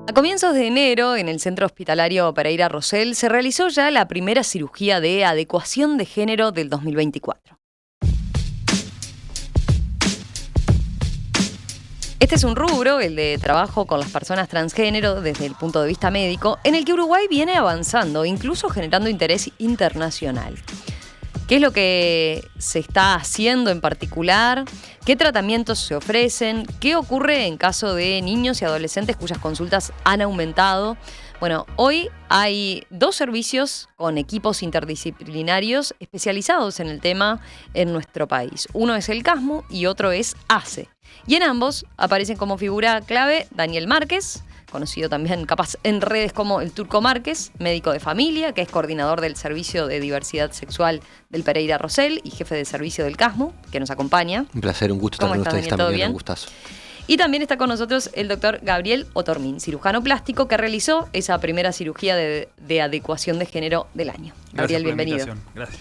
A comienzos de enero, en el Centro Hospitalario Pereira Rosell, se realizó ya la primera cirugía de adecuación de género del 2024. Este es un rubro, el de trabajo con las personas transgénero desde el punto de vista médico, en el que Uruguay viene avanzando, incluso generando interés internacional. ¿Qué es lo que se está haciendo en particular? ¿Qué tratamientos se ofrecen? ¿Qué ocurre en caso de niños y adolescentes cuyas consultas han aumentado? Bueno, hoy hay 2 servicios con equipos interdisciplinarios especializados en el tema en nuestro país. Uno es el CASMU y otro es ACE. Y en ambos aparecen como figura clave Daniel Márquez, conocido también capaz en redes como el Turco Márquez, médico de familia, que es coordinador del Servicio de Diversidad Sexual del Pereira Rosell y jefe de servicio del CASMU, que nos acompaña. Un placer, un gusto estar con ustedes también, un gustazo. Y también está con nosotros el doctor Gabriel Otormin, cirujano plástico que realizó esa primera cirugía de adecuación de género del año. Gabriel, bienvenido. Gracias.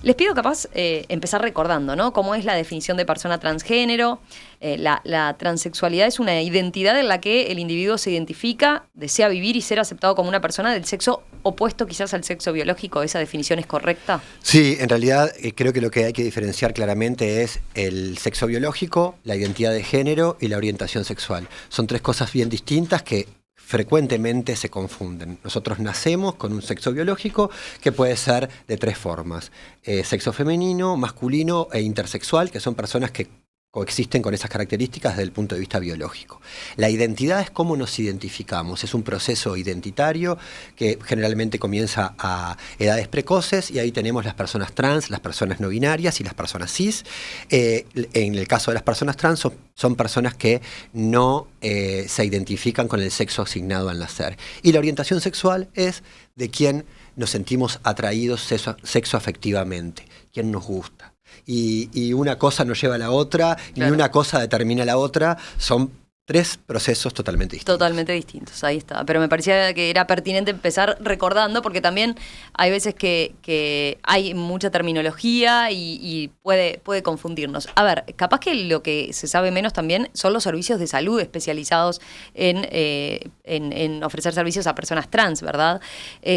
Les pido capaz empezar recordando, ¿no? Cómo es la definición de persona transgénero. La transexualidad es una identidad en la que el individuo se identifica, desea vivir y ser aceptado como una persona del sexo opuesto quizás al sexo biológico. ¿Esa definición es correcta? Sí, en realidad creo que lo que hay que diferenciar claramente es el sexo biológico, la identidad de género y la orientación sexual. Son 3 cosas bien distintas que frecuentemente se confunden. Nosotros nacemos con un sexo biológico que puede ser de 3 formas. Sexo femenino, masculino e intersexual, que son personas que coexisten con esas características desde el punto de vista biológico. La identidad es cómo nos identificamos, es un proceso identitario que generalmente comienza a edades precoces y ahí tenemos las personas trans, las personas no binarias y las personas cis. En el caso de las personas trans son personas que no se identifican con el sexo asignado al nacer. Y la orientación sexual es de quién nos sentimos atraídos sexoafectivamente, quién nos gusta. Y una cosa no lleva a la otra, claro. Ni una cosa determina la otra, son 3 procesos totalmente distintos. Totalmente distintos, ahí está. Pero me parecía que era pertinente empezar recordando, porque también hay veces que hay mucha terminología y puede confundirnos. A ver, capaz que lo que se sabe menos también son los servicios de salud especializados en ofrecer servicios a personas trans, ¿verdad?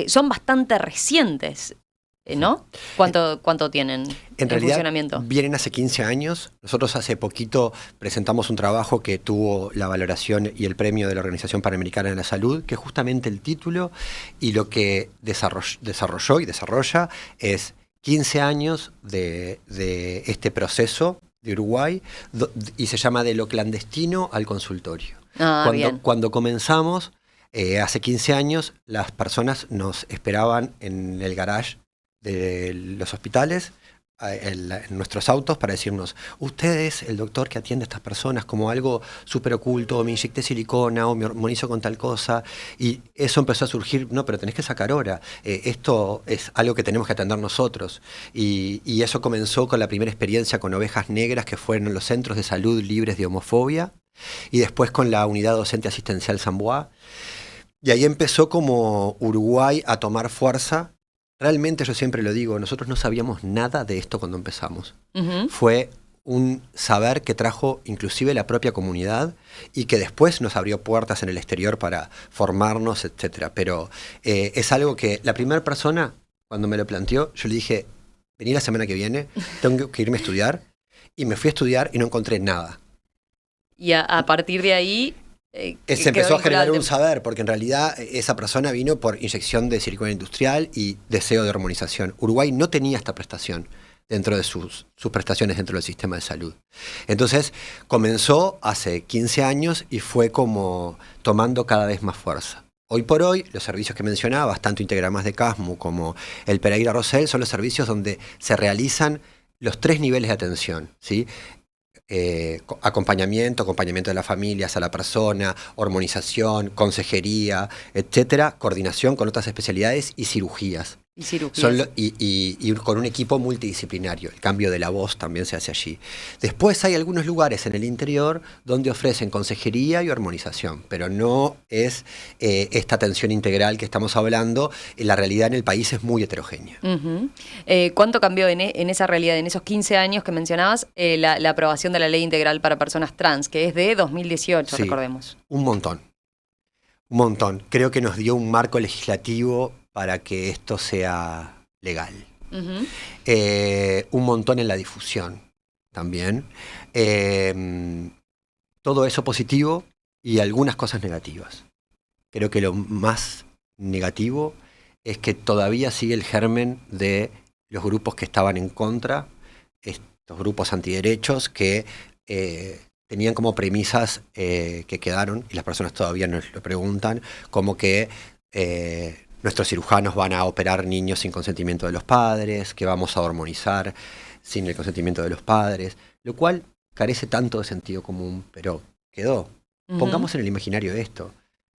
Son bastante recientes, ¿no? ¿Cuánto tienen en funcionamiento? En realidad vienen hace 15 años. Nosotros hace poquito presentamos un trabajo que tuvo la valoración y el premio de la Organización Panamericana de la Salud, que es justamente el título y lo que desarrolló y desarrolla es 15 años de este proceso de Uruguay y se llama De lo clandestino al consultorio. Cuando comenzamos, hace 15 años, las personas nos esperaban en el garage de los hospitales, en nuestros autos, para decirnos: usted es el doctor que atiende a estas personas, como algo súper oculto, o me inyecté silicona, o me hormonizo con tal cosa, y eso empezó a surgir. No, pero tenés que sacar hora, esto es algo que tenemos que atender nosotros, y eso comenzó con la primera experiencia con Ovejas Negras, que fueron los centros de salud libres de homofobia, y después con la unidad docente asistencial Samboa, y ahí empezó como Uruguay a tomar fuerza. Realmente, yo siempre lo digo, nosotros no sabíamos nada de esto cuando empezamos. Uh-huh. Fue un saber que trajo inclusive la propia comunidad y que después nos abrió puertas en el exterior para formarnos, etcétera. Pero es algo que la primera persona, cuando me lo planteó, yo le dije: vení la semana que viene, tengo que irme a estudiar. Y me fui a estudiar y no encontré nada. Y a partir de ahí se empezó a generar un saber, porque en realidad esa persona vino por inyección de silicona industrial y deseo de hormonización. Uruguay no tenía esta prestación dentro de sus prestaciones dentro del sistema de salud. Entonces comenzó hace 15 años y fue como tomando cada vez más fuerza. Hoy por hoy, los servicios que mencionabas, tanto Integramas de CASMU como el Pereira Rosell, son los servicios donde se realizan los 3 niveles de atención, ¿sí? Acompañamiento de las familias a la persona, hormonización, consejería, etcétera, coordinación con otras especialidades y cirugías. Y con un equipo multidisciplinario. El cambio de la voz también se hace allí. Después hay algunos lugares en el interior donde ofrecen consejería y hormonización, pero no es esta atención integral que estamos hablando. La realidad en el país es muy heterogénea. Uh-huh. ¿Cuánto cambió en esa realidad, en esos 15 años que mencionabas, la aprobación de la Ley Integral para Personas Trans, que es de 2018, sí, recordemos? Un montón. Un montón. Creo que nos dio un marco legislativo para que esto sea legal. Ujú. Un montón en la difusión también. Todo eso positivo y algunas cosas negativas. Creo que lo más negativo es que todavía sigue el germen de los grupos que estaban en contra, estos grupos antiderechos que tenían como premisas que quedaron, y las personas todavía nos lo preguntan, como que nuestros cirujanos van a operar niños sin consentimiento de los padres, que vamos a hormonizar sin el consentimiento de los padres, lo cual carece tanto de sentido común, pero quedó. Pongamos en el imaginario esto,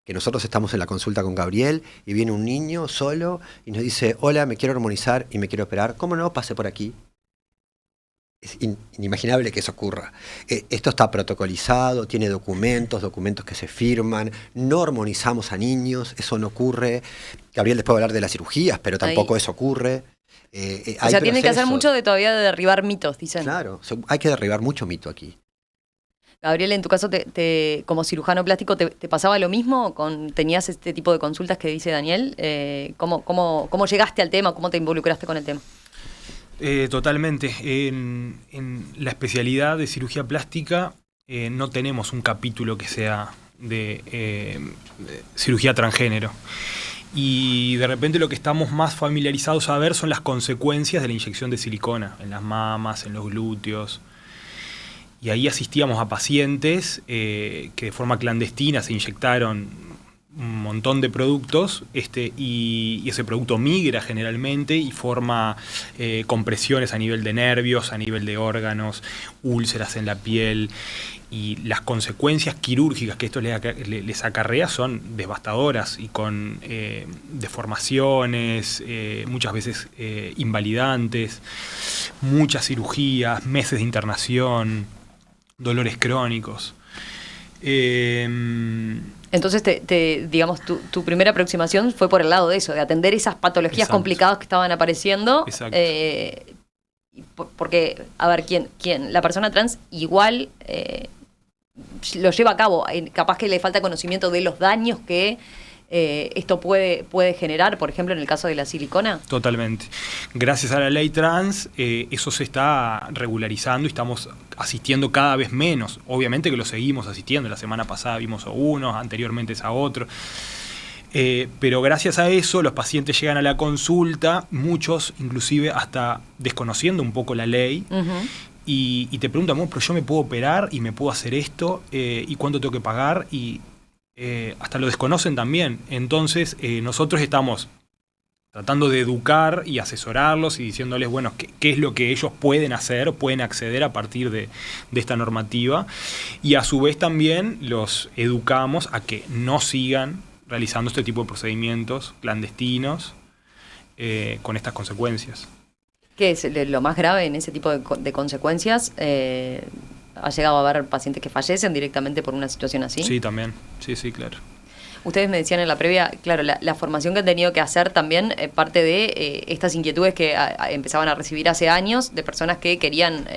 que nosotros estamos en la consulta con Gabriel y viene un niño solo y nos dice, hola, me quiero hormonizar y me quiero operar, ¿cómo no? Pase por aquí. Es inimaginable que eso ocurra. Esto está protocolizado, tiene documentos que se firman, no hormonizamos a niños, eso no ocurre. Gabriel después va a hablar de las cirugías, pero tampoco eso ocurre. O sea, tienen que hacer mucho de todavía de derribar mitos, dicen. Claro, hay que derribar mucho mito aquí. Gabriel, en tu caso, como cirujano plástico, ¿te pasaba lo mismo? ¿Tenías este tipo de consultas que dice Daniel? ¿Cómo llegaste al tema? ¿Cómo te involucraste con el tema? Totalmente. En la especialidad de cirugía plástica no tenemos un capítulo que sea de cirugía transgénero. Y de repente lo que estamos más familiarizados a ver son las consecuencias de la inyección de silicona en las mamas, en los glúteos. Y ahí asistíamos a pacientes que de forma clandestina se inyectaron un montón de productos y ese producto migra generalmente y forma compresiones a nivel de nervios, a nivel de órganos, úlceras en la piel. Y las consecuencias quirúrgicas que esto les acarrea son devastadoras y con deformaciones, muchas veces invalidantes, muchas cirugías, meses de internación, dolores crónicos. Entonces, digamos, tu primera aproximación fue por el lado de eso, de atender esas patologías Exacto. complicadas que estaban apareciendo. Exacto. Porque, a ver, la persona trans igual lo lleva a cabo. Capaz que le falta conocimiento de los daños que esto puede generar, por ejemplo, en el caso de la silicona. Totalmente. Gracias a la ley trans, eso se está regularizando y estamos asistiendo cada vez menos. Obviamente que lo seguimos asistiendo. La semana pasada vimos a uno, anteriormente a otro. Pero gracias a eso los pacientes llegan a la consulta, muchos inclusive hasta desconociendo un poco la ley. Uh-huh. Y te preguntan, bueno, pero yo me puedo operar y me puedo hacer esto, y cuánto tengo que pagar, y hasta lo desconocen también. Entonces nosotros estamos tratando de educar y asesorarlos y diciéndoles, bueno, qué es lo que ellos pueden hacer, pueden acceder a partir de esta normativa, y a su vez también los educamos a que no sigan realizando este tipo de procedimientos clandestinos con estas consecuencias. ¿Qué es lo más grave en ese tipo de consecuencias? ¿Ha llegado a haber pacientes que fallecen directamente por una situación así? Sí, también. Sí, claro. Ustedes me decían en la previa, claro, la formación que han tenido que hacer también parte de estas inquietudes que empezaban a recibir hace años de personas que querían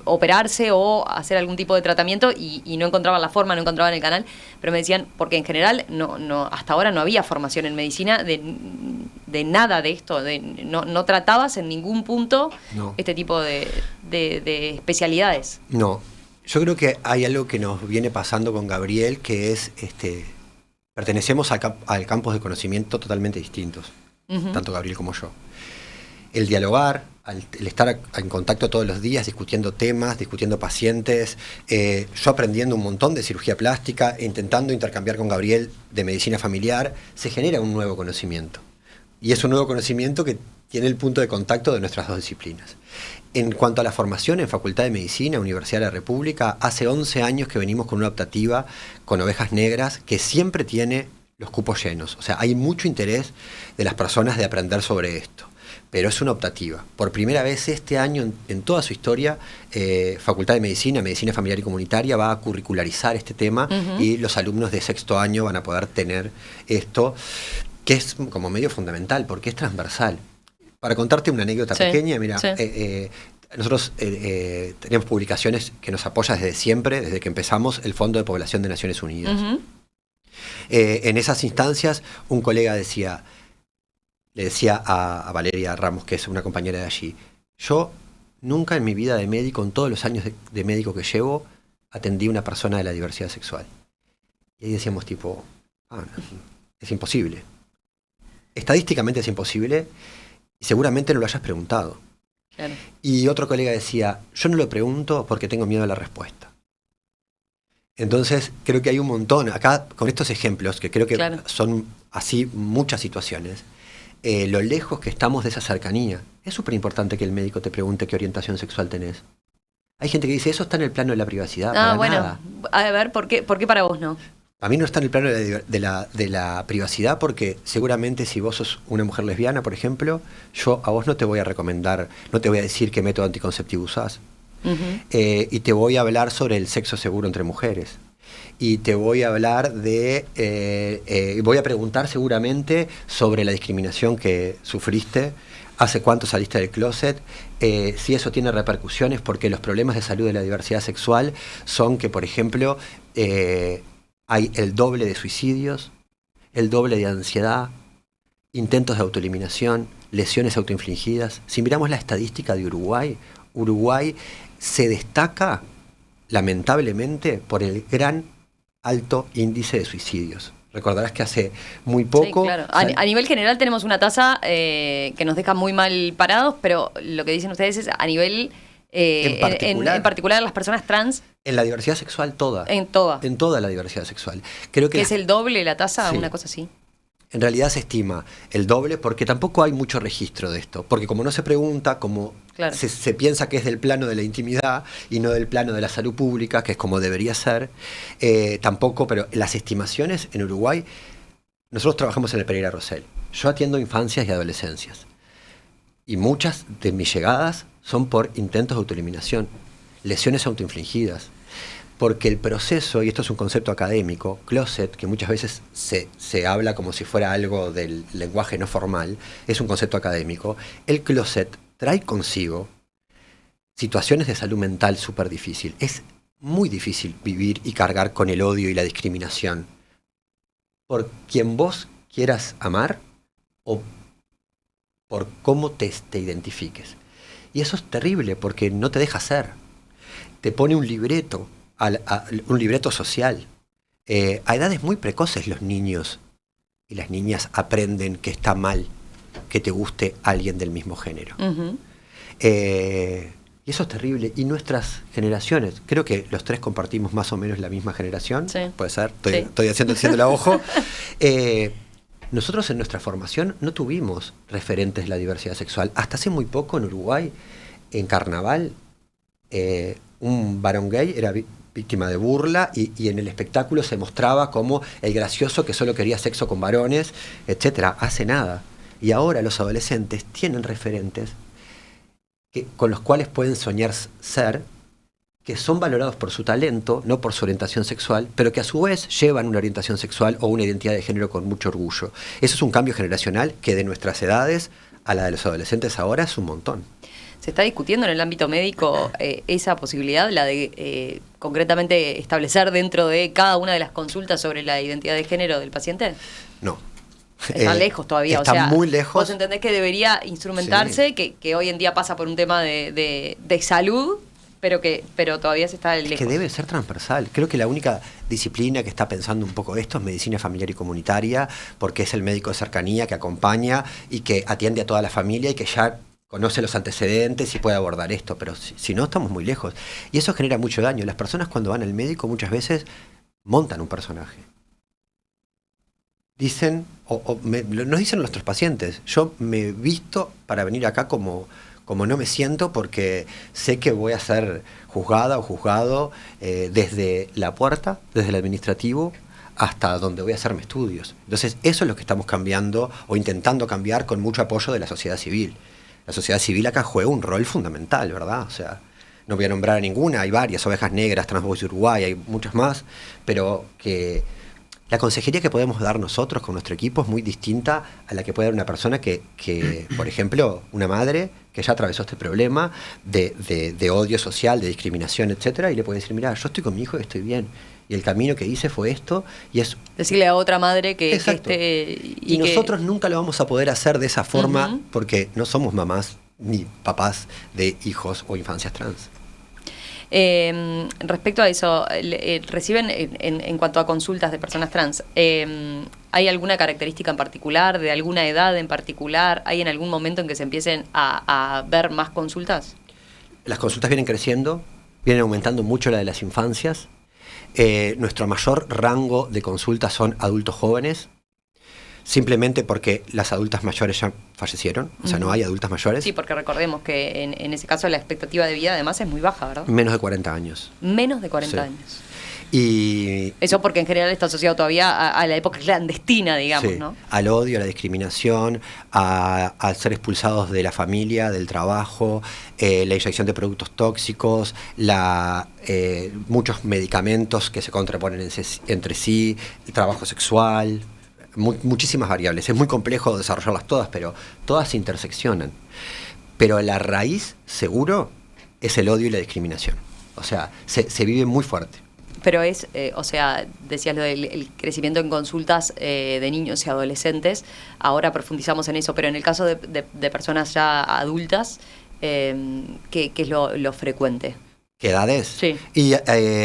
operarse o hacer algún tipo de tratamiento y no encontraban la forma, no encontraban el canal, pero me decían, porque en general no hasta ahora no había formación en medicina de nada de esto, no tratabas en ningún punto este tipo de especialidades. No, yo creo que hay algo que nos viene pasando con Gabriel, que es, pertenecemos al campos de conocimiento totalmente distintos, uh-huh. Tanto Gabriel como yo. El dialogar, el estar en contacto todos los días, discutiendo temas, discutiendo pacientes, yo aprendiendo un montón de cirugía plástica, intentando intercambiar con Gabriel de medicina familiar, se genera un nuevo conocimiento. Y es un nuevo conocimiento que tiene el punto de contacto de nuestras dos disciplinas. En cuanto a la formación en Facultad de Medicina, Universidad de la República, hace 11 años que venimos con una optativa con ovejas negras que siempre tiene los cupos llenos. O sea, hay mucho interés de las personas de aprender sobre esto. Pero es una optativa. Por primera vez este año en toda su historia, Facultad de Medicina, Medicina Familiar y Comunitaria va a curricularizar este tema, uh-huh. Y los alumnos de sexto año van a poder tener esto, que es como medio fundamental, porque es transversal. Para contarte una anécdota pequeña, mira, nosotros tenemos publicaciones que nos apoya desde siempre, desde que empezamos el Fondo de Población de Naciones Unidas. Uh-huh. En esas instancias, un colega le decía a Valeria Ramos, que es una compañera de allí, yo nunca en mi vida de médico, en todos los años de médico que llevo, atendí a una persona de la diversidad sexual. Y ahí decíamos tipo, no, es imposible. Estadísticamente es imposible y seguramente no lo hayas preguntado. Claro. Y otro colega decía, yo no lo pregunto porque tengo miedo a la respuesta. Entonces creo que hay un montón, acá con estos ejemplos, que creo que son así muchas situaciones, lo lejos que estamos de esa cercanía. Es súper importante que el médico te pregunte qué orientación sexual tenés. Hay gente que dice, eso está en el plano de la privacidad. Para nada. A ver, ¿por qué para vos no? A mí no está en el plano de la privacidad porque seguramente si vos sos una mujer lesbiana, por ejemplo, yo a vos no te voy a recomendar, no te voy a decir qué método anticonceptivo usás. Y te voy a hablar sobre el sexo seguro entre mujeres. Y te voy a hablar voy a preguntar seguramente sobre la discriminación que sufriste, hace cuánto saliste del closet, si eso tiene repercusiones, porque los problemas de salud de la diversidad sexual son que, por ejemplo, hay el doble de suicidios, el doble de ansiedad, intentos de autoeliminación, lesiones autoinfligidas. Si miramos la estadística de Uruguay se destaca, lamentablemente, por el gran alto índice de suicidios. Recordarás que hace muy poco... Sí, claro. A nivel general tenemos una tasa que nos deja muy mal parados, pero lo que dicen ustedes es a nivel... en particular las personas trans. En la diversidad sexual toda. En toda la diversidad sexual. Creo que es el doble la tasa, sí. Una cosa así. En realidad se estima el doble porque tampoco hay mucho registro de esto. Porque como no se pregunta, como se piensa que es del plano de la intimidad y no del plano de la salud pública, que es como debería ser, tampoco, pero las estimaciones en Uruguay, nosotros trabajamos en el Pereira Rosell. Yo atiendo infancias y adolescencias. Y muchas de mis llegadas son por intentos de autoeliminación, lesiones autoinfligidas. Porque el proceso, y esto es un concepto académico, closet, que muchas veces se habla como si fuera algo del lenguaje no formal, es un concepto académico. El closet trae consigo situaciones de salud mental súper difícil. Es muy difícil vivir y cargar con el odio y la discriminación por quien vos quieras amar o por cómo te identifiques. Y eso es terrible porque no te deja ser. Te pone un libreto. Un libreto social. A edades muy precoces los niños y las niñas aprenden que está mal que te guste alguien del mismo género. Y eso es terrible. Y nuestras generaciones, creo que los tres compartimos más o menos la misma generación. Sí. Puede ser, estoy haciendo el ojo. Nosotros en nuestra formación no tuvimos referentes de la diversidad sexual. Hasta hace muy poco en Uruguay, en carnaval, un varón gay era víctima de burla y en el espectáculo se mostraba como el gracioso que solo quería sexo con varones, etcétera. Hace nada. Y ahora los adolescentes tienen referentes con los cuales pueden soñar ser, que son valorados por su talento, no por su orientación sexual, pero que a su vez llevan una orientación sexual o una identidad de género con mucho orgullo. Eso es un cambio generacional que de nuestras edades a la de los adolescentes ahora es un montón. ¿Se está discutiendo en el ámbito médico esa posibilidad, la de concretamente establecer dentro de cada una de las consultas sobre la identidad de género del paciente? No. Está lejos todavía. Está muy lejos. ¿Vos entendés que debería instrumentarse, sí, que hoy en día pasa por un tema de salud, pero todavía se está lejos? Que debe ser transversal. Creo que la única disciplina que está pensando un poco esto es medicina familiar y comunitaria, porque es el médico de cercanía que acompaña y que atiende a toda la familia y que ya conoce los antecedentes y puede abordar esto, pero si no, estamos muy lejos. Y eso genera mucho daño. Las personas cuando van al médico muchas veces montan un personaje. Dicen, nos dicen nuestros pacientes, yo me he visto para venir acá como no me siento porque sé que voy a ser juzgada o juzgado desde la puerta, desde el administrativo, hasta donde voy a hacerme estudios. Entonces, eso es lo que estamos cambiando o intentando cambiar con mucho apoyo de la sociedad civil. La sociedad civil acá juega un rol fundamental, ¿verdad? O sea, no voy a nombrar a ninguna, hay varias, Ovejas Negras, Transvoz de Uruguay, hay muchas más, pero que La consejería que podemos dar nosotros con nuestro equipo es muy distinta a la que puede dar una persona que por ejemplo, una madre que ya atravesó este problema de odio social, de discriminación, etcétera, y le puede decir, mira, yo estoy con mi hijo y estoy bien. Y el camino que hice fue esto, y es... Decirle a otra madre que Exacto. esté... Y nosotros nunca lo vamos a poder hacer de esa forma porque no somos mamás ni papás de hijos o infancias trans. Respecto a eso, ¿reciben en cuanto a consultas de personas trans, hay alguna característica en particular, de alguna edad en particular? ¿Hay en algún momento en que se empiecen a ver más consultas? Las consultas vienen creciendo, vienen aumentando mucho la de las infancias. Nuestro mayor rango de consultas son adultos jóvenes, simplemente porque las adultas mayores ya fallecieron, o sea, no hay adultas mayores. Sí, porque recordemos que en ese caso la expectativa de vida además es muy baja, ¿verdad? Menos de 40 años. Menos de 40 años. Y eso porque en general está asociado todavía a la época clandestina, digamos, ¿no? Al odio, a la discriminación, a ser expulsados de la familia, del trabajo, la inyección de productos tóxicos, muchos medicamentos que se contraponen entre sí, el trabajo sexual, muchísimas variables. Es muy complejo desarrollarlas todas, pero todas se interseccionan. Pero la raíz, seguro, es el odio y la discriminación. O sea, se vive muy fuerte. Pero es, o sea, decías lo del crecimiento en consultas de niños y adolescentes, ahora profundizamos en eso, pero en el caso de personas ya adultas, ¿qué es lo frecuente? ¿Qué edades? Sí. Y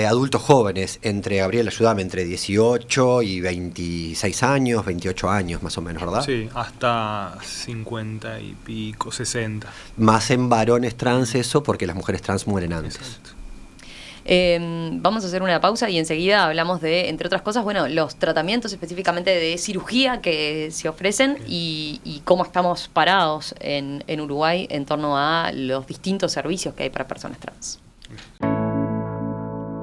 adultos jóvenes, Gabriel, ayúdame, entre 18 y 26 años, 28 años más o menos, ¿verdad? Sí, hasta 50 y pico, 60. Más en varones trans eso, porque las mujeres trans mueren antes. Exacto. Vamos a hacer una pausa y enseguida hablamos de, entre otras cosas, bueno, los tratamientos específicamente de cirugía que se ofrecen y cómo estamos parados en Uruguay en torno a los distintos servicios que hay para personas trans.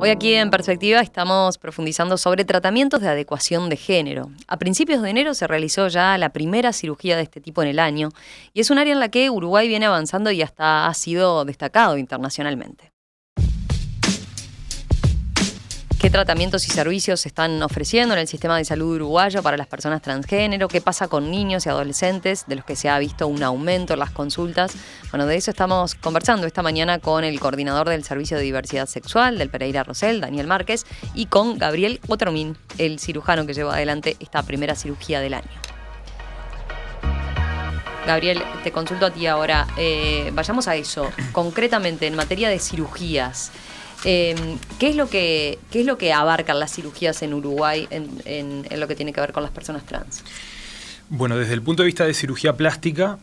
Hoy aquí en Perspectiva estamos profundizando sobre tratamientos de adecuación de género. A principios de enero se realizó ya la primera cirugía de este tipo en el año y es un área en la que Uruguay viene avanzando y hasta ha sido destacado internacionalmente. ¿Qué tratamientos y servicios se están ofreciendo en el sistema de salud uruguayo para las personas transgénero? ¿Qué pasa con niños y adolescentes de los que se ha visto un aumento en las consultas? Bueno, de eso estamos conversando esta mañana con el coordinador del Servicio de Diversidad Sexual del Pereira Rosell, Daniel Márquez, y con Gabriel Otromín, el cirujano que llevó adelante esta primera cirugía del año. Gabriel, te consulto a ti ahora. Vayamos a eso. Concretamente, en materia de cirugías, ¿qué es lo que abarcan las cirugías en Uruguay en lo que tiene que ver con las personas trans? Bueno, desde el punto de vista de cirugía plástica,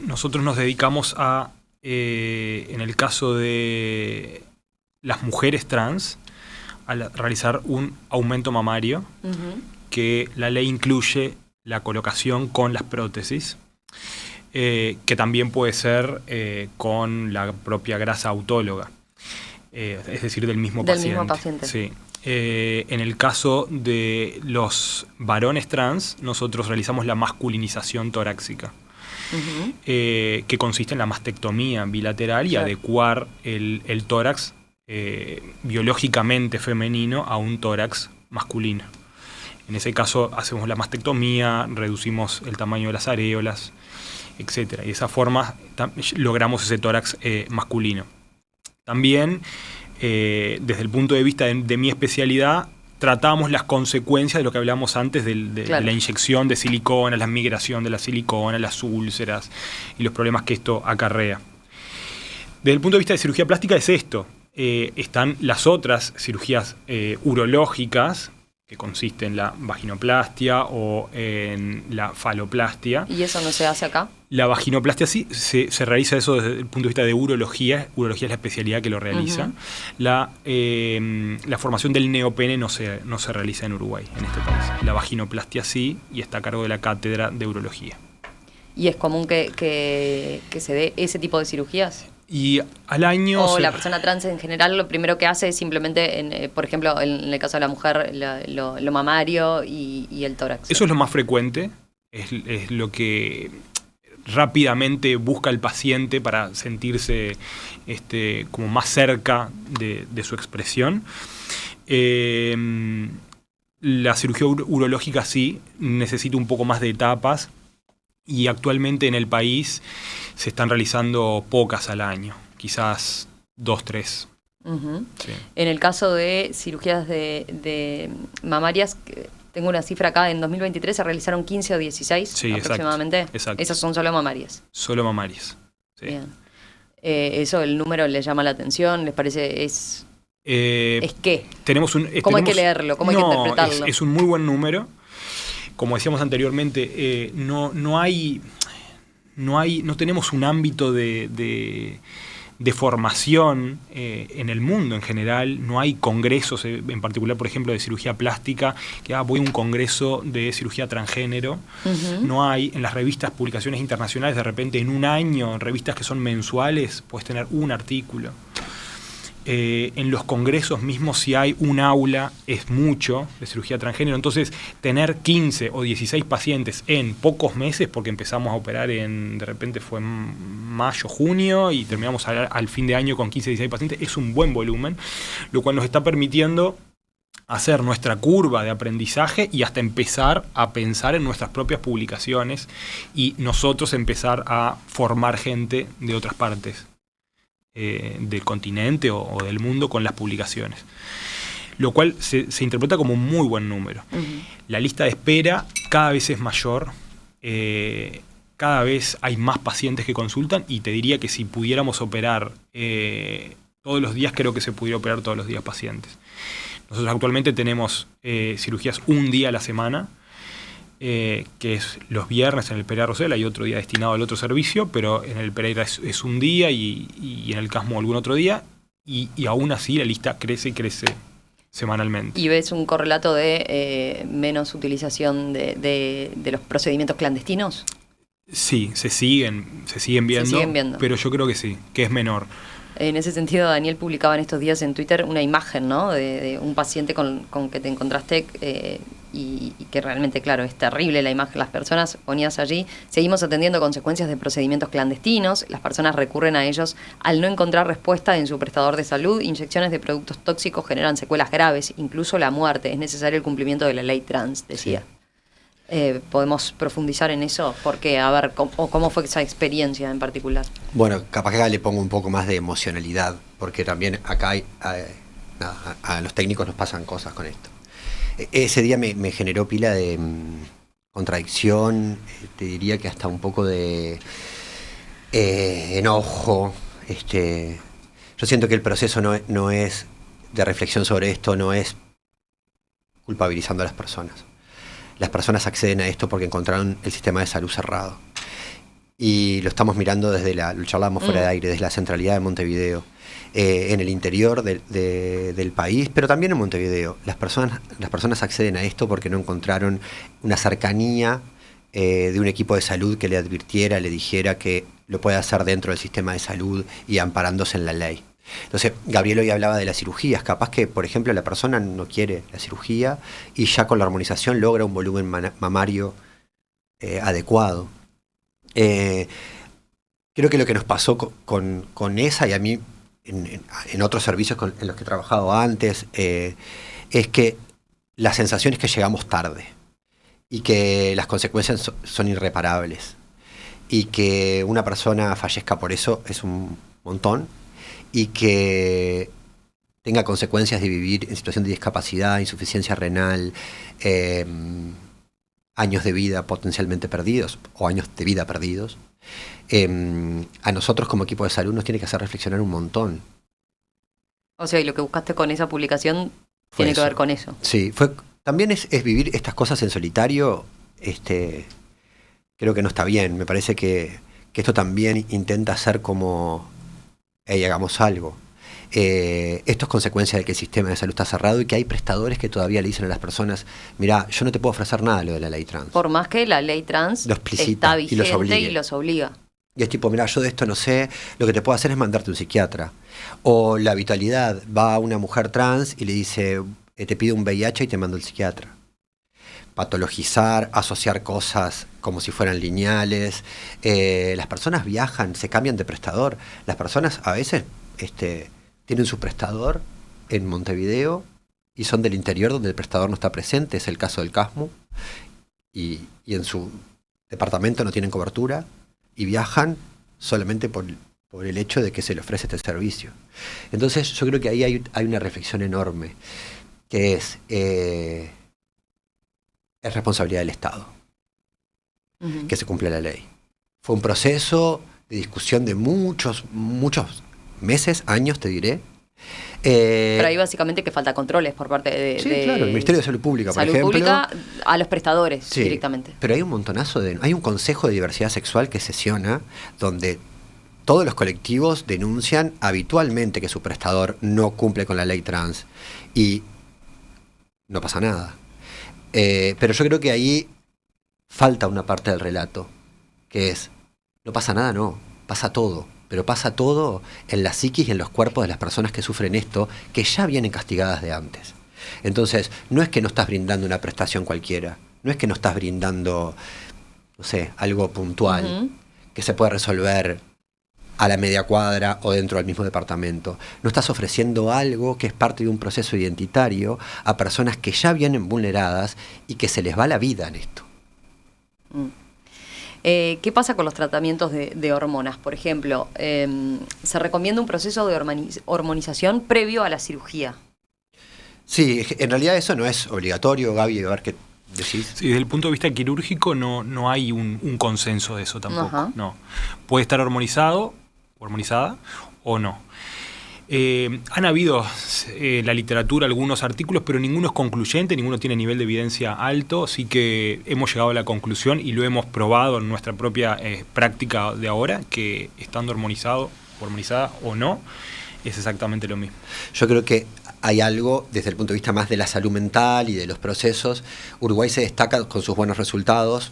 nosotros nos dedicamos a, en el caso de las mujeres trans, a realizar un aumento mamario, que la ley incluye la colocación con las prótesis, que también puede ser con la propia grasa autóloga. Es decir, del mismo paciente. Sí. En el caso de los varones trans, nosotros realizamos la masculinización torácica, que consiste en la mastectomía bilateral y adecuar el tórax biológicamente femenino a un tórax masculino. En ese caso hacemos la mastectomía, reducimos el tamaño de las areolas, etc. Y de esa forma logramos ese tórax masculino. También, desde el punto de vista de mi especialidad, tratamos las consecuencias de lo que hablamos antes de la inyección de silicona, la migración de la silicona, las úlceras y los problemas que esto acarrea. Desde el punto de vista de cirugía plástica es esto. Están las otras cirugías urológicas, que consiste en la vaginoplastia o en la faloplastia. ¿Y eso no se hace acá? La vaginoplastia sí, se realiza eso desde el punto de vista de urología. Urología es la especialidad que lo realiza. La formación del neopene no se realiza en Uruguay, en este país. La vaginoplastia sí, y está a cargo de la cátedra de urología. ¿Y es común que se dé ese tipo de cirugías? Y al año... O la persona trans en general lo primero que hace es simplemente, por ejemplo, en el caso de la mujer, lo mamario y el tórax. Eso es lo más frecuente, es lo que rápidamente busca el paciente para sentirse como más cerca de su expresión. La cirugía urológica sí, necesita un poco más de etapas y actualmente en el país se están realizando pocas al año, quizás 2, 3. Uh-huh. Sí. En el caso de cirugías de mamarias, tengo una cifra acá, en 2023 se realizaron 15 o 16 Sí, aproximadamente. Exacto. Esas son solo mamarias. Solo mamarias. Sí. Bien. Eso, el número les llama la atención, les parece, ¿es qué? ¿Cómo hay que leerlo? ¿Cómo hay que interpretarlo? Es un muy buen número. Como decíamos anteriormente, no tenemos un ámbito de formación en el mundo en general. No hay congresos, en particular, por ejemplo, de cirugía plástica, que voy a un congreso de cirugía transgénero. Uh-huh. No hay en las revistas, publicaciones internacionales, de repente en un año, en revistas que son mensuales, puedes tener un artículo. En los congresos mismos, si hay un aula, es mucho de cirugía transgénero. Entonces, tener 15 o 16 pacientes en pocos meses, porque empezamos a operar de repente fue en mayo, junio, y terminamos al fin de año con 15 o 16 pacientes, es un buen volumen, lo cual nos está permitiendo hacer nuestra curva de aprendizaje y hasta empezar a pensar en nuestras propias publicaciones y nosotros empezar a formar gente de otras partes del continente o del mundo con las publicaciones, lo cual se interpreta como un muy buen número. Uh-huh. La lista de espera cada vez es mayor, cada vez hay más pacientes que consultan, y te diría que si pudiéramos operar todos los días, creo que se pudiera operar todos los días pacientes. Nosotros actualmente tenemos cirugías un día a la semana, que es los viernes en el Pereira Rosell. Hay otro día destinado al otro servicio, pero en el Pereira es un día y en el Casmo algún otro día, y aún así la lista crece y crece semanalmente. ¿Y ves un correlato de menos utilización de los procedimientos clandestinos? Sí, se siguen viendo, pero yo creo que sí, que es menor. En ese sentido, Daniel publicaba en estos días en Twitter una imagen, ¿no?, de un paciente con que te encontraste, y que realmente, claro, es terrible la imagen. Las personas, ponías allí, seguimos atendiendo consecuencias de procedimientos clandestinos, las personas recurren a ellos al no encontrar respuesta en su prestador de salud, inyecciones de productos tóxicos generan secuelas graves, incluso la muerte, es necesario el cumplimiento de la ley trans, decía. Sí. ¿Podemos profundizar en eso? Porque, a ver, ¿cómo fue esa experiencia en particular? Bueno, capaz que acá le pongo un poco más de emocionalidad, porque también acá a los técnicos nos pasan cosas con esto. Ese día me generó pila de contradicción, te diría que hasta un poco de enojo. Yo siento que el proceso no es de reflexión sobre esto, no es culpabilizando a las personas. Las personas acceden a esto porque encontraron el sistema de salud cerrado. Y lo estamos mirando lo charlábamos fuera de aire, desde la centralidad de Montevideo, en el interior del país, pero también en Montevideo. Las personas acceden a esto porque no encontraron una cercanía de un equipo de salud que le advirtiera, le dijera que lo puede hacer dentro del sistema de salud y amparándose en la ley. Entonces, Gabriel hoy hablaba de las cirugías. Capaz que, por ejemplo, la persona no quiere la cirugía y ya con la armonización logra un volumen mamario adecuado. Creo que lo que nos pasó con esa, y a mí en otros servicios en los que he trabajado antes, es que la sensación es que llegamos tarde y que las consecuencias son irreparables y que una persona fallezca por eso es un montón, y que tenga consecuencias de vivir en situación de discapacidad, insuficiencia renal, años de vida potencialmente perdidos o años de vida perdidos. A nosotros como equipo de salud nos tiene que hacer reflexionar un montón. O sea, y lo que buscaste con esa publicación tiene que ver con eso. Sí, también es vivir estas cosas en solitario. Creo que no está bien. Me parece que esto también intenta ser como, hey, hagamos algo. Esto es consecuencia de que el sistema de salud está cerrado y que hay prestadores que todavía le dicen a las personas, mirá, yo no te puedo ofrecer nada lo de la ley trans. Por más que la ley trans lo explicita está vigente y los obliga. Y es tipo, mirá, yo de esto no sé, lo que te puedo hacer es mandarte a un psiquiatra. O la habitualidad, va a una mujer trans y le dice, te pide un VIH y te mando al psiquiatra. Patologizar, asociar cosas como si fueran lineales. Las personas viajan, se cambian de prestador. Las personas a veces tienen su prestador en Montevideo y son del interior donde el prestador no está presente, es el caso del CASMU, y en su departamento no tienen cobertura y viajan solamente por el hecho de que se le ofrece este servicio. Entonces yo creo que ahí hay una reflexión enorme, que es responsabilidad del Estado que se cumpla la ley. Fue un proceso de discusión de muchos meses, años, te diré. Pero ahí básicamente que falta controles por parte de... Sí, claro, el Ministerio de Salud Pública, por ejemplo. Salud Pública a los prestadores, sí, directamente. Pero hay un montonazo hay un Consejo de Diversidad Sexual que sesiona, donde todos los colectivos denuncian habitualmente que su prestador no cumple con la ley trans. Y no pasa nada. Pero yo creo que ahí falta una parte del relato, que es, no pasa nada, no, pasa todo. Pero pasa todo en la psiquis y en los cuerpos de las personas que sufren esto, que ya vienen castigadas de antes. Entonces, no es que no estás brindando una prestación cualquiera, no es que no estás brindando, no sé, algo puntual, que se puede resolver a la media cuadra o dentro del mismo departamento. No estás ofreciendo algo que es parte de un proceso identitario a personas que ya vienen vulneradas y que se les va la vida en esto. ¿Qué pasa con los tratamientos de hormonas? Por ejemplo, se recomienda un proceso de hormonización previo a la cirugía. Sí, en realidad eso no es obligatorio, Gaby, a ver qué decís. Sí, desde el punto de vista quirúrgico no hay un consenso de eso tampoco. Ajá. No. Puede estar hormonizado, hormonizada o no. Han habido la literatura algunos artículos, pero ninguno es concluyente, ninguno tiene nivel de evidencia alto, así que hemos llegado a la conclusión y lo hemos probado en nuestra propia práctica de ahora, que estando hormonizado, hormonizada o no, es exactamente lo mismo. Yo creo que hay algo desde el punto de vista más de la salud mental y de los procesos. Uruguay se destaca con sus buenos resultados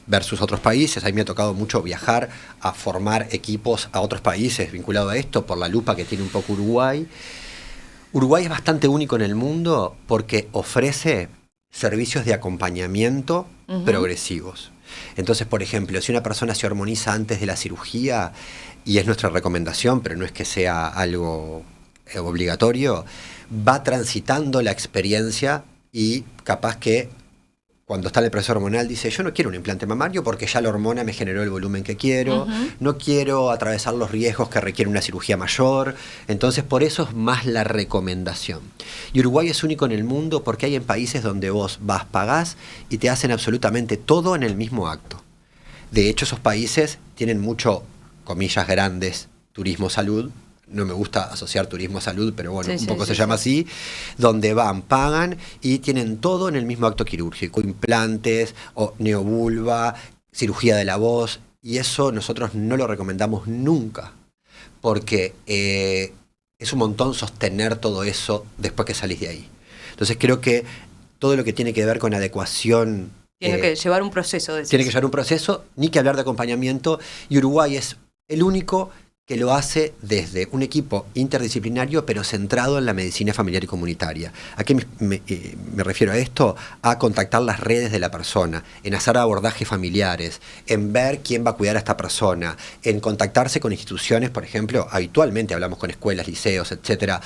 versus otros países. A mí me ha tocado mucho viajar a formar equipos a otros países vinculados a esto por la lupa que tiene un poco Uruguay. Uruguay es bastante único en el mundo porque ofrece servicios de acompañamiento progresivos. Entonces, por ejemplo, si una persona se hormoniza antes de la cirugía, y es nuestra recomendación, pero no es que sea algo obligatorio, va transitando la experiencia y capaz que cuando está en el proceso hormonal dice, yo no quiero un implante mamario porque ya la hormona me generó el volumen que quiero, no quiero atravesar los riesgos que requiere una cirugía mayor. Entonces por eso es más la recomendación. Y Uruguay es único en el mundo porque hay en países donde vos vas, pagás y te hacen absolutamente todo en el mismo acto. De hecho, esos países tienen mucho, comillas grandes, turismo-salud. No me gusta asociar turismo a salud, pero bueno, un poco se llama así, donde van, pagan y tienen todo en el mismo acto quirúrgico, implantes, o neovulva, cirugía de la voz, y eso nosotros no lo recomendamos nunca, porque es un montón sostener todo eso después que salís de ahí. Entonces creo que todo lo que tiene que ver con adecuación... Tiene que llevar un proceso. Tiene que llevar un proceso, ni que hablar de acompañamiento, y Uruguay es el único que lo hace desde un equipo interdisciplinario, pero centrado en la medicina familiar y comunitaria. ¿A qué me refiero a esto? A contactar las redes de la persona, en hacer abordajes familiares, en ver quién va a cuidar a esta persona, en contactarse con instituciones, por ejemplo, habitualmente hablamos con escuelas, liceos, etcétera,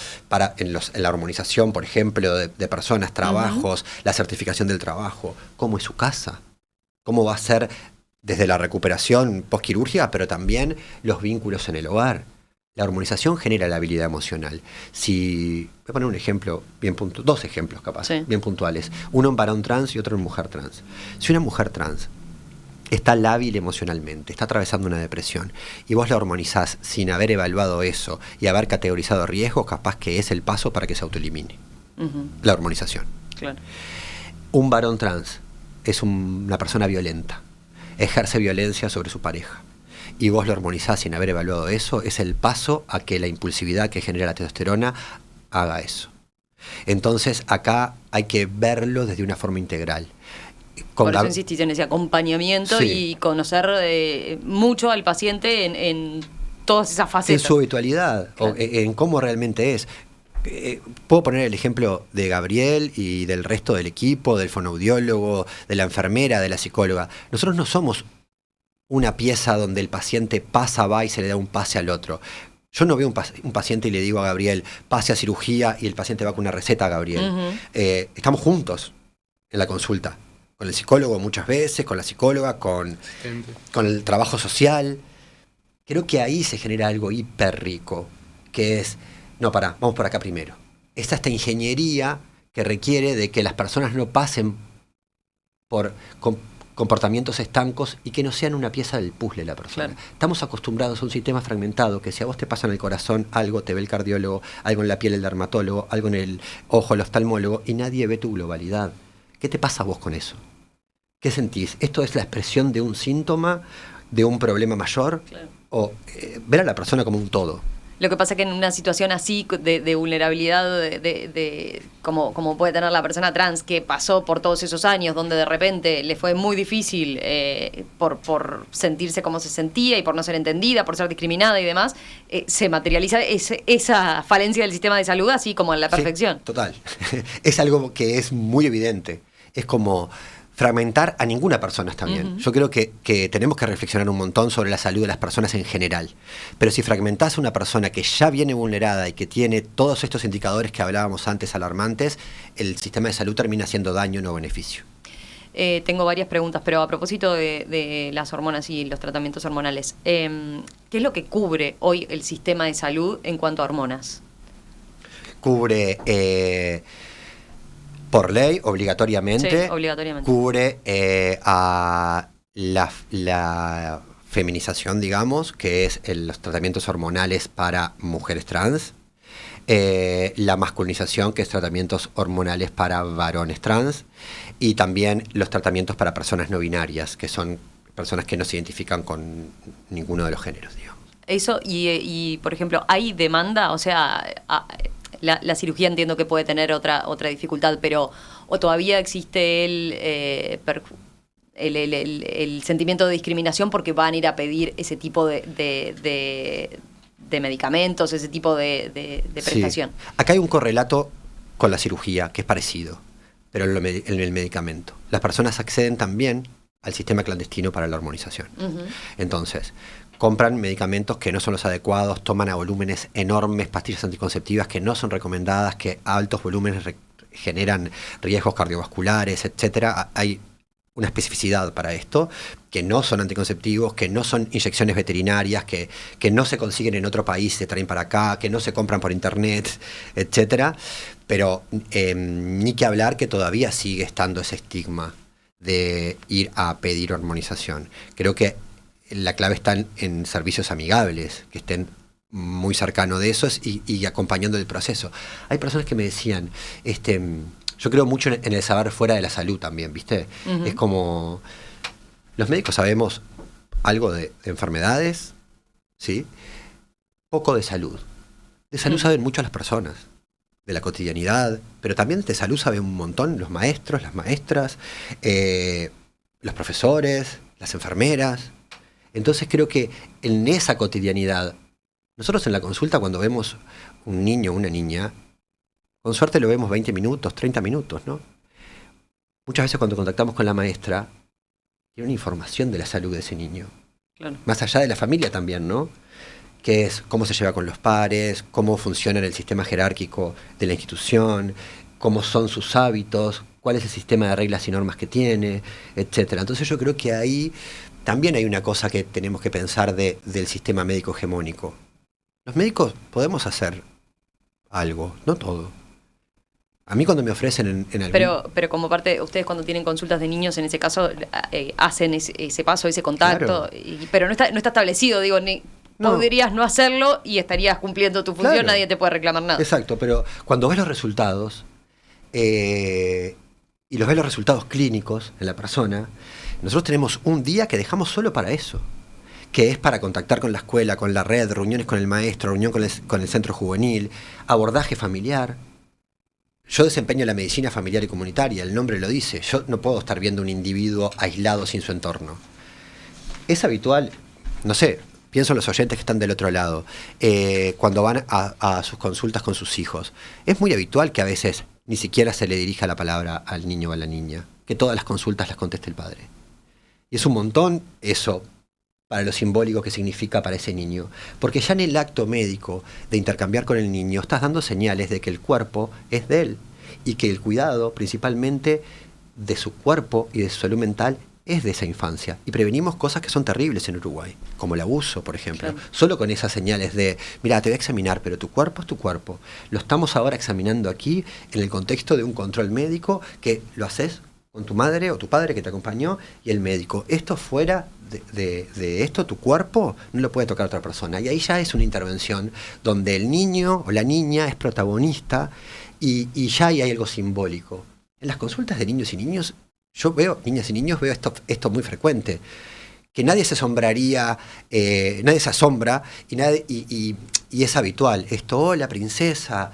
en la hormonización, por ejemplo, de personas, trabajos, la certificación del trabajo. ¿Cómo es su casa? ¿Cómo va a ser desde la recuperación postquirúrgica, pero también los vínculos en el hogar? La hormonización genera la habilidad emocional. Voy a poner un ejemplo, dos ejemplos capaz, bien puntuales. Uno en varón trans y otro en mujer trans. Si una mujer trans está lábil emocionalmente, está atravesando una depresión, y vos la hormonizás sin haber evaluado eso y haber categorizado riesgos, capaz que es el paso para que se autoelimine. La hormonización. Claro. Un varón trans es una persona violenta, ejerce violencia sobre su pareja, y vos lo hormonizás sin haber evaluado eso, es el paso a que la impulsividad que genera la testosterona haga eso. Entonces acá hay que verlo desde una forma integral. Por eso insistís en ese acompañamiento y conocer mucho al paciente en todas esas facetas. En su habitualidad, claro. En cómo realmente es. Puedo poner el ejemplo de Gabriel y del resto del equipo, del fonoaudiólogo, de la enfermera, de la psicóloga. Nosotros no somos una pieza donde el paciente pasa, va y se le da un pase al otro. Yo no veo un paciente y le digo a Gabriel, pase a cirugía y el paciente va con una receta a Gabriel. Estamos juntos en la consulta, con el psicólogo muchas veces, con la psicóloga, con el trabajo social. Creo que ahí se genera algo hiper rico, que es, no, pará, vamos por acá primero. Es esta ingeniería que requiere de que las personas no pasen por comportamientos estancos y que no sean una pieza del puzzle de la persona. Claro. Estamos acostumbrados a un sistema fragmentado que si a vos te pasa en el corazón algo, te ve el cardiólogo, algo en la piel el dermatólogo, algo en el ojo el oftalmólogo y nadie ve tu globalidad. ¿Qué te pasa a vos con eso? ¿Qué sentís? ¿Esto es la expresión de un síntoma, de un problema mayor? Claro. O ver a la persona como un todo. Lo que pasa es que en una situación así de vulnerabilidad como puede tener la persona trans que pasó por todos esos años donde de repente le fue muy difícil por sentirse como se sentía y por no ser entendida, por ser discriminada y demás, se materializa esa falencia del sistema de salud así como en la perfección. Sí, total. Es algo que es muy evidente. Es como fragmentar a ninguna persona está bien. Yo creo que tenemos que reflexionar un montón sobre la salud de las personas en general. Pero si fragmentás a una persona que ya viene vulnerada y que tiene todos estos indicadores que hablábamos antes alarmantes, el sistema de salud termina haciendo daño, no beneficio. Tengo varias preguntas, pero a propósito de las hormonas y los tratamientos hormonales, ¿qué es lo que cubre hoy el sistema de salud en cuanto a hormonas? Cubre... por ley, obligatoriamente, sí, obligatoriamente. Cubre a la feminización, digamos, que es los tratamientos hormonales para mujeres trans, la masculinización, que es tratamientos hormonales para varones trans, y también los tratamientos para personas no binarias, que son personas que no se identifican con ninguno de los géneros, digamos. Eso, y por ejemplo, ¿hay demanda? O sea... La cirugía entiendo que puede tener otra dificultad, pero ¿o todavía existe el sentimiento de discriminación porque van a ir a pedir ese tipo de medicamentos, ese tipo de prestación? Sí. Acá hay un correlato con la cirugía que es parecido, pero en el medicamento. Las personas acceden también al sistema clandestino para la hormonización. Entonces, compran medicamentos que no son los adecuados, toman a volúmenes enormes pastillas anticonceptivas que no son recomendadas, que a altos volúmenes generan riesgos cardiovasculares, etcétera. Hay una especificidad para esto, que no son anticonceptivos, que no son inyecciones veterinarias, que no se consiguen en otro país, se traen para acá, que no se compran por internet, etcétera. Pero ni que hablar que todavía sigue estando ese estigma de ir a pedir hormonización. Creo que la clave está en servicios amigables, que estén muy cercanos de esos y acompañando el proceso. Hay personas que me decían, yo creo mucho en el saber fuera de la salud también, ¿viste? Es como, los médicos sabemos algo de enfermedades, ¿sí? Poco de salud. De salud saben mucho las personas, de la cotidianidad, pero también de salud saben un montón los maestros, las maestras, los profesores, las enfermeras. Entonces creo que en esa cotidianidad, nosotros en la consulta cuando vemos un niño o una niña, con suerte lo vemos 20 minutos, 30 minutos, ¿no? Muchas veces cuando contactamos con la maestra, tiene una información de la salud de ese niño. Claro. Más allá de la familia también, ¿no? Que es cómo se lleva con los pares, cómo funciona el sistema jerárquico de la institución, cómo son sus hábitos, cuál es el sistema de reglas y normas que tiene, etcétera. Entonces yo creo que ahí también hay una cosa que tenemos que pensar del sistema médico hegemónico. Los médicos podemos hacer algo, no todo. A mí cuando me ofrecen en algún... Pero como parte, ustedes cuando tienen consultas de niños, en ese caso, hacen ese paso, ese contacto, claro. Pero no está establecido, digo, podrías no hacerlo y estarías cumpliendo tu función, claro. Nadie te puede reclamar nada. Exacto, pero cuando ves los resultados, y ves los resultados clínicos en la persona, nosotros tenemos un día que dejamos solo para eso, que es para contactar con la escuela, con la red, reuniones con el maestro, reunión con el centro juvenil, abordaje familiar. Yo desempeño la medicina familiar y comunitaria, el nombre lo dice. Yo no puedo estar viendo un individuo aislado sin su entorno. Es habitual, no sé, pienso en los oyentes que están del otro lado, cuando van a sus consultas con sus hijos. Es muy habitual que a veces ni siquiera se le dirija la palabra al niño o a la niña, que todas las consultas las conteste el padre. Y es un montón eso para lo simbólico que significa para ese niño. Porque ya en el acto médico de intercambiar con el niño, estás dando señales de que el cuerpo es de él y que el cuidado, principalmente de su cuerpo y de su salud mental, es de esa infancia. Y prevenimos cosas que son terribles en Uruguay, como el abuso, por ejemplo. Claro. Solo con esas señales de, mira, te voy a examinar, pero tu cuerpo es tu cuerpo. Lo estamos ahora examinando aquí en el contexto de un control médico que lo haces con tu madre o tu padre que te acompañó y el médico. Esto fuera de esto, tu cuerpo, no lo puede tocar otra persona. Y ahí ya es una intervención donde el niño o la niña es protagonista y ya hay algo simbólico. En las consultas de niños y niños, yo veo, niñas y niños, veo esto muy frecuente. Que nadie se asombraría, nadie se asombra y es habitual. Esto, hola princesa,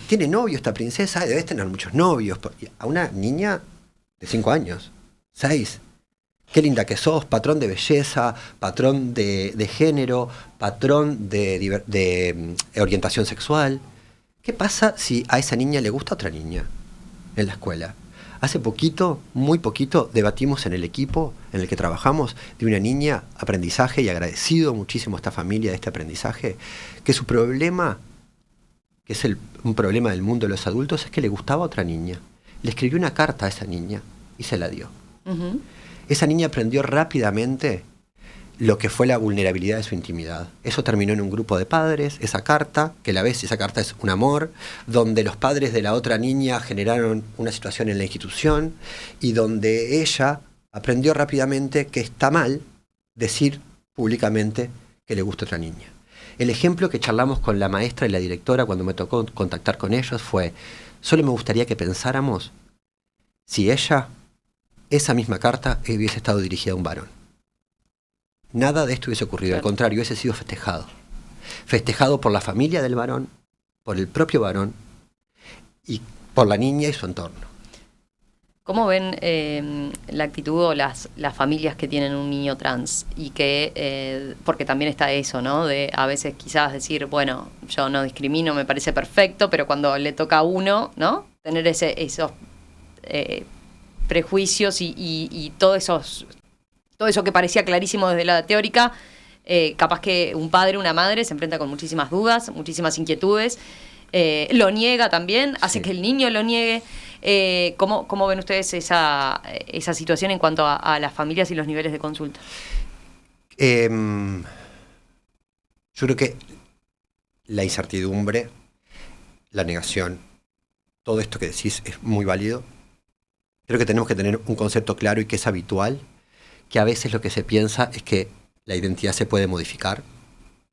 ¿tiene novio esta princesa? Debes tener muchos novios. A una niña de 5 años, 6. Qué linda que sos, patrón de belleza, patrón de género, patrón de orientación sexual. ¿Qué pasa si a esa niña le gusta otra niña en la escuela? Hace poquito, muy poquito, debatimos en el equipo en el que trabajamos de una niña, aprendizaje, y agradecido muchísimo a esta familia de este aprendizaje, que su problema, que es un problema del mundo de los adultos, es que le gustaba a otra niña. Le escribió una carta a esa niña y se la dio. Uh-huh. Esa niña aprendió rápidamente lo que fue la vulnerabilidad de su intimidad. Eso terminó en un grupo de padres, esa carta, que la ves, esa carta es un amor, donde los padres de la otra niña generaron una situación en la institución y donde ella aprendió rápidamente que está mal decir públicamente que le gusta a otra niña. El ejemplo que charlamos con la maestra y la directora cuando me tocó contactar con ellos fue: solo me gustaría que pensáramos si esa misma carta hubiese estado dirigida a un varón. Nada de esto hubiese ocurrido, claro. Al contrario, hubiese sido festejado. Festejado por la familia del varón, por el propio varón y por la niña y su entorno. ¿Cómo ven la actitud o las familias que tienen un niño trans? Y que, porque también está eso, ¿no? De a veces quizás decir, bueno, yo no discrimino, me parece perfecto, pero cuando le toca a uno, ¿no? Tener esos prejuicios y todo eso que parecía clarísimo desde la teórica, capaz que un padre, una madre se enfrenta con muchísimas dudas, muchísimas inquietudes, lo niega también, hace que el niño lo niegue. ¿Cómo ven ustedes esa situación en cuanto a las familias y los niveles de consulta? Yo creo que la incertidumbre, la negación, todo esto que decís es muy válido. Creo que tenemos que tener un concepto claro y que es habitual, que a veces lo que se piensa es que la identidad se puede modificar.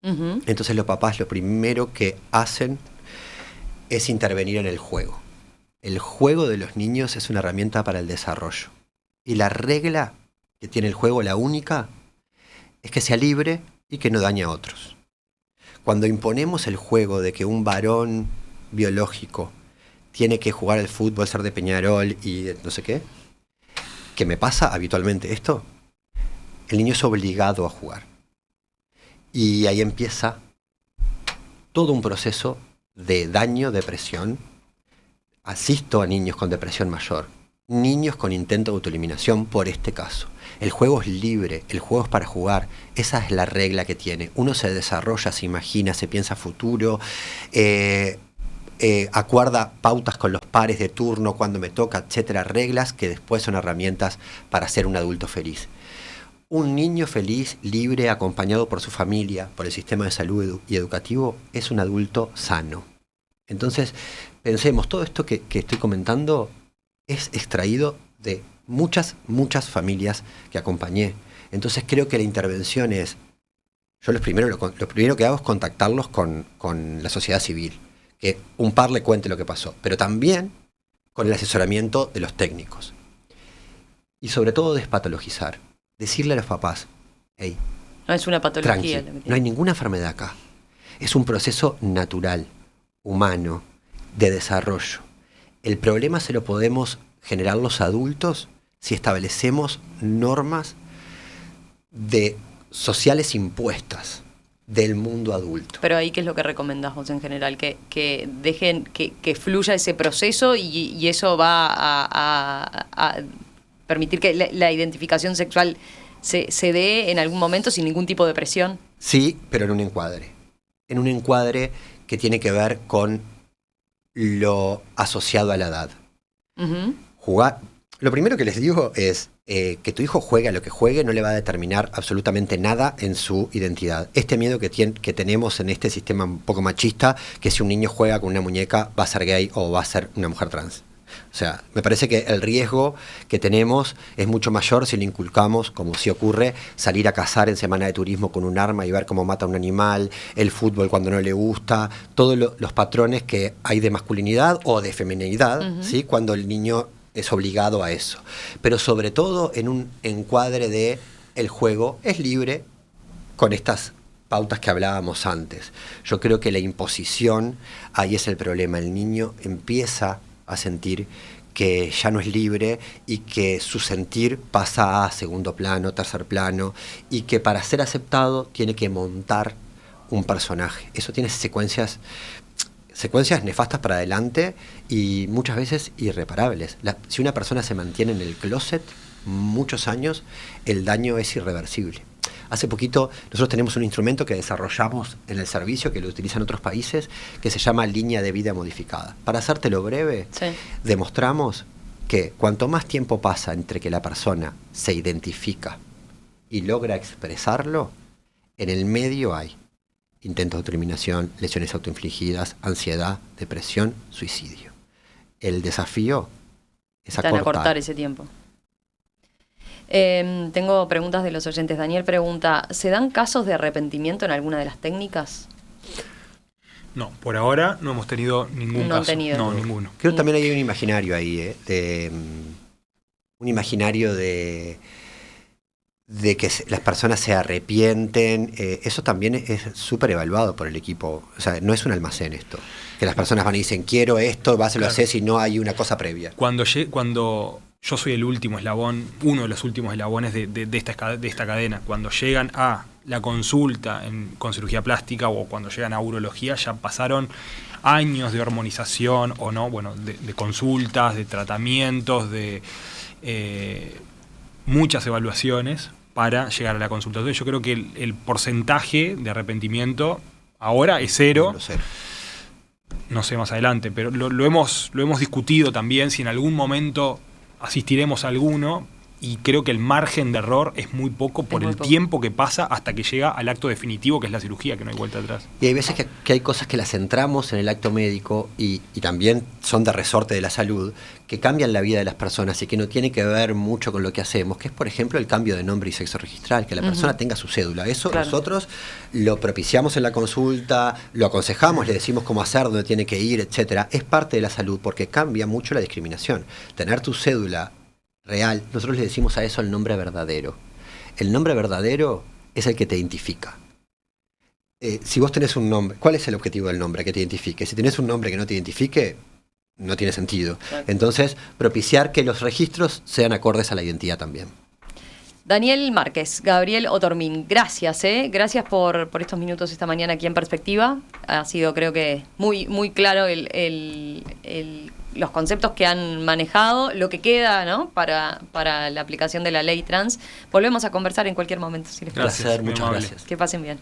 Uh-huh. Entonces los papás lo primero que hacen es intervenir en el juego. El juego de los niños es una herramienta para el desarrollo. Y la regla que tiene el juego, la única, es que sea libre y que no dañe a otros. Cuando imponemos el juego de que un varón biológico tiene que jugar al fútbol, ser de Peñarol y no sé qué, que me pasa habitualmente esto, el niño es obligado a jugar. Y ahí empieza todo un proceso de daño, depresión. Asisto a niños con depresión mayor, niños con intento de autoeliminación por este caso. El juego es libre, el juego es para jugar. Esa es la regla que tiene. Uno se desarrolla, se imagina, se piensa futuro, acuerda pautas con los pares de turno cuando me toca, etcétera, reglas que después son herramientas para ser un adulto feliz. Un niño feliz, libre, acompañado por su familia, por el sistema de salud y educativo, es un adulto sano. Entonces, pensemos, todo esto que estoy comentando es extraído de muchas familias que acompañé. Entonces creo que la intervención es, yo lo primero que hago es contactarlos con la sociedad civil, que un par le cuente lo que pasó, pero también con el asesoramiento de los técnicos. Y sobre todo despatologizar, decirle a los papás, hey, no es una patología. No hay ninguna enfermedad acá. Es un proceso natural, humano, de desarrollo. El problema se lo podemos generar los adultos si establecemos normas sociales impuestas del mundo adulto. Pero ahí, ¿qué es lo que recomendás vos en general? Que dejen que fluya ese proceso y eso va a permitir que la identificación sexual se dé en algún momento sin ningún tipo de presión. Sí, pero en un encuadre. En un encuadre que tiene que ver con lo asociado a la edad. Ujú. Jugar. Lo primero que les digo es que tu hijo juegue a lo que juegue no le va a determinar absolutamente nada en su identidad. Este miedo que tenemos en este sistema un poco machista, que si un niño juega con una muñeca va a ser gay o va a ser una mujer trans. O sea, me parece que el riesgo que tenemos es mucho mayor si le inculcamos, como sí ocurre, salir a cazar en semana de turismo con un arma y ver cómo mata a un animal, el fútbol cuando no le gusta, todos los patrones que hay de masculinidad o de feminidad, Uh-huh. ¿sí? Cuando el niño es obligado a eso. Pero sobre todo en un encuadre de el juego es libre con estas pautas que hablábamos antes. Yo creo que la imposición, ahí es el problema. El niño empieza a sentir que ya no es libre y que su sentir pasa a segundo plano, tercer plano, y que para ser aceptado tiene que montar un personaje. Eso tiene secuencias nefastas para adelante y muchas veces irreparables. Si una persona se mantiene en el closet muchos años, el daño es irreversible. Hace poquito nosotros tenemos un instrumento que desarrollamos en el servicio, que lo utilizan otros países, que se llama línea de vida modificada. Para hacértelo breve, Sí. demostramos que cuanto más tiempo pasa entre que la persona se identifica y logra expresarlo, en el medio hay intentos de autoeliminación, lesiones autoinfligidas, ansiedad, depresión, suicidio. El desafío es Están a cortar ese tiempo. Tengo preguntas de los oyentes. Daniel pregunta, ¿se dan casos de arrepentimiento en alguna de las técnicas? No, por ahora no hemos tenido ningún No han caso. tenido. No, ninguno. Creo que también hay un imaginario ahí, un imaginario de que las personas se arrepienten. Eso también es súper evaluado por el equipo. O sea, no es un almacén esto. Que las personas van y dicen, quiero esto, vas a lo Claro. hacer si no hay una cosa previa. Cuando yo soy el último eslabón, uno de los últimos eslabones de esta cadena, cuando llegan a la consulta con cirugía plástica o cuando llegan a urología, ya pasaron años de hormonización o no, bueno, de consultas, de tratamientos, de muchas evaluaciones para llegar a la consulta. Entonces yo creo que el porcentaje de arrepentimiento ahora es cero. No lo sé. No sé más adelante, pero lo hemos discutido también, si en algún momento asistiremos a alguno, y creo que el margen de error es muy poco por el tiempo que pasa hasta que llega al acto definitivo, que es la cirugía, que no hay vuelta atrás. Y hay veces que hay cosas que las centramos en el acto médico y también son de resorte de la salud, que cambian la vida de las personas y que no tiene que ver mucho con lo que hacemos, que es, por ejemplo, el cambio de nombre y sexo registral, que la persona tenga su cédula. Eso Claro. Nosotros lo propiciamos en la consulta, lo aconsejamos, le decimos cómo hacer, dónde tiene que ir, etcétera. Es parte de la salud porque cambia mucho la discriminación. Tener tu cédula real, nosotros le decimos a eso el nombre verdadero. El nombre verdadero es el que te identifica. Si vos tenés un nombre, ¿cuál es el objetivo del nombre? Que te identifique. Si tenés un nombre que no te identifique, no tiene sentido. Claro. Entonces, propiciar que los registros sean acordes a la identidad también. Daniel Márquez, Gabriel Otormin, gracias, gracias por estos minutos esta mañana aquí en Perspectiva. Ha sido, creo que, muy, muy claro los conceptos que han manejado, lo que queda, ¿no? para la aplicación de la ley trans. Volvemos a conversar en cualquier momento, si les parece. Placer, muy muchas amable. gracias. Que pasen bien.